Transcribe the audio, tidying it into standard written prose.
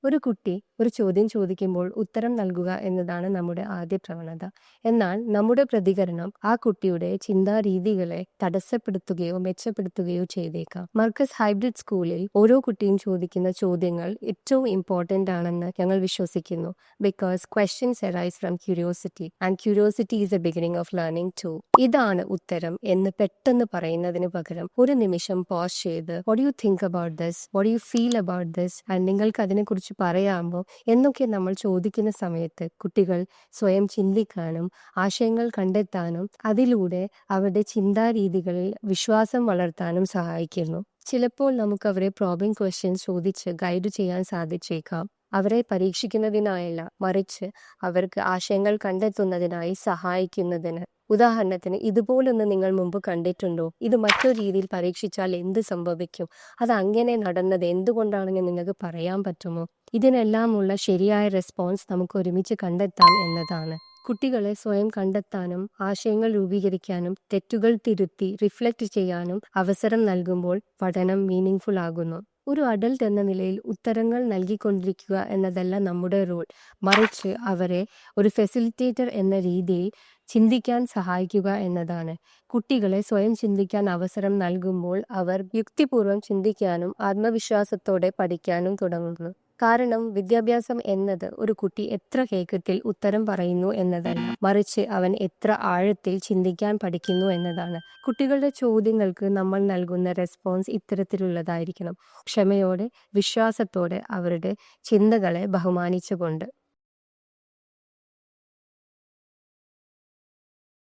ഒരു കുട്ടി ഒരു ചോദ്യം ചോദിക്കുമ്പോൾ ഉത്തരം നൽകുക എന്നതാണ് നമ്മുടെ ആദ്യ പ്രവണത. എന്നാൽ നമ്മുടെ പ്രതികരണം ആ കുട്ടിയുടെ ചിന്താരീതികളെ തടസ്സപ്പെടുത്തുകയോ മെച്ചപ്പെടുത്തുകയോ ചെയ്തേക്കാം. മർക്കസ് ഹൈബ്രിഡ് സ്കൂളിൽ ഓരോ കുട്ടിയും ചോദിക്കുന്ന ചോദ്യങ്ങൾ ഏറ്റവും ഇമ്പോർട്ടൻ്റ് ആണെന്ന് ഞങ്ങൾ വിശ്വസിക്കുന്നു. Because questions arise from curiosity and curiosity is a beginning of learning too. ഇതാണ് ഉത്തരം എന്ന് പെട്ടെന്ന് പറയുന്നതിന് പകരം ഒരു നിമിഷം പോസ് ചെയ്ത് what you think about this, what you feel about this and നിങ്ങൾക്ക് അതിനെക്കുറിച്ച് പറയാമോ എന്നൊക്കെ നമ്മൾ ചോദിക്കുന്ന സമയത്ത് കുട്ടികൾ സ്വയം ചിന്തിക്കാനും ആശയങ്ങൾ കണ്ടെത്താനും അതിലൂടെ അവരുടെ ചിന്താരീതികളിൽ വിശ്വാസം വളർത്താനും സഹായിക്കുന്നു. ചിലപ്പോൾ നമുക്ക് അവരെ പ്രോബ്ലം ക്വസ്റ്റ്യൻസ് ചോദിച്ച് ഗൈഡ് ചെയ്യാൻ സാധിച്ചേക്കാം. അവരെ പരീക്ഷിക്കുന്നതിനായല്ല, മറിച്ച് അവർക്ക് ആശയങ്ങൾ കണ്ടെത്തുന്നതിനായി സഹായിക്കുന്നതിന്. ഉദാഹരണത്തിന്, ഇതുപോലൊന്ന് നിങ്ങൾ മുമ്പ് കണ്ടിട്ടുണ്ടോ? ഇത് മറ്റൊരു രീതിയിൽ പരീക്ഷിച്ചാൽ എന്ത് സംഭവിക്കും? അത് അങ്ങനെ നടന്നത് എന്തുകൊണ്ടാണെന്ന് നിങ്ങൾക്ക് പറയാൻ പറ്റുമോ? ഇതിനെല്ലാമുള്ള ശരിയായ റെസ്പോൺസ് നമുക്ക് ഒരുമിച്ച് കണ്ടെത്താം എന്നതാണ്. കുട്ടികളെ സ്വയം കണ്ടെത്താനും ആശയങ്ങൾ രൂപീകരിക്കാനും തെറ്റുകൾ തിരുത്തി റിഫ്ലക്റ്റ് ചെയ്യാനും അവസരം നൽകുമ്പോൾ പഠനം മീനിങ്ഫുൾ ആകുന്നു. ഒരു അഡൽട്ട് എന്ന നിലയിൽ ഉത്തരങ്ങൾ നൽകിക്കൊണ്ടിരിക്കുക എന്നതല്ല നമ്മുടെ റോൾ, മറിച്ച് അവരെ ഒരു ഫെസിലിറ്റേറ്റർ എന്ന രീതിയിൽ ചിന്തിക്കാൻ സഹായിക്കുക എന്നതാണ്. കുട്ടികളെ സ്വയം ചിന്തിക്കാൻ അവസരം നൽകുമ്പോൾ അവർ യുക്തിപൂർവ്വം ചിന്തിക്കാനും ആത്മവിശ്വാസത്തോടെ പഠിക്കാനും തുടങ്ങുന്നു. കാരണം വിദ്യാഭ്യാസം എന്നത് ഒരു കുട്ടി എത്ര വേഗത്തിൽ ഉത്തരം പറയുന്നു എന്നതല്ല, മറിച്ച് അവൻ എത്ര ആഴത്തിൽ ചിന്തിക്കാൻ പഠിക്കുന്നു എന്നതാണ്. കുട്ടികളുടെ ചോദ്യങ്ങൾക്ക് നമ്മൾ നൽകുന്ന റെസ്പോൺസ് ഇത്തരത്തിലുള്ളതായിരിക്കണം. ക്ഷമയോടെ, വിശ്വാസത്തോടെ, അവരുടെ ചിന്തകളെ ബഹുമാനിച്ചുകൊണ്ട്.